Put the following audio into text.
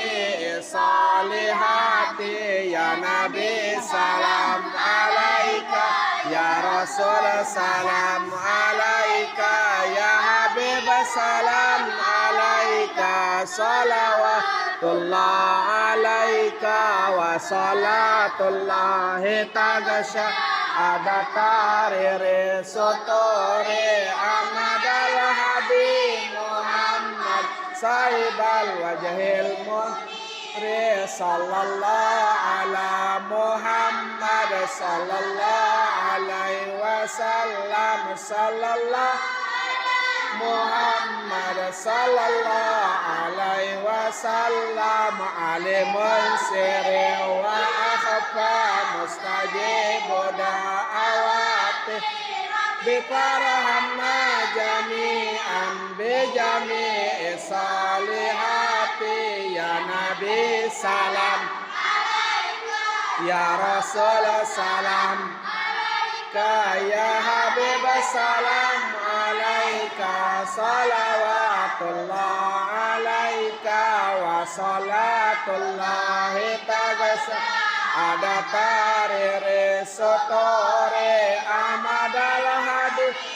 jami'i salihati. Ya Nabi salam alaika, ya Rasul salam alaika, ya Habib salam alaika. Salawatullah alaika wa salatullahi tagasha ada tarire sotore Ahmad al-Habib Muhammad Saibal wajhil muhri sallallahu ala Muhammad sallallahu alaihi wasallam sallallahu Muhammad sallallahu alaihi wasallam alimun sirri wa akhfa mustajibu da'awati bikarhamna jami'an bijami'i salihati. Ya Nabi salam, ya Rasul salam, ya Habib salam alaika. Salawatullah alaika wa salatullahi tagasha ada tarire sotore Ahmad al-Hadi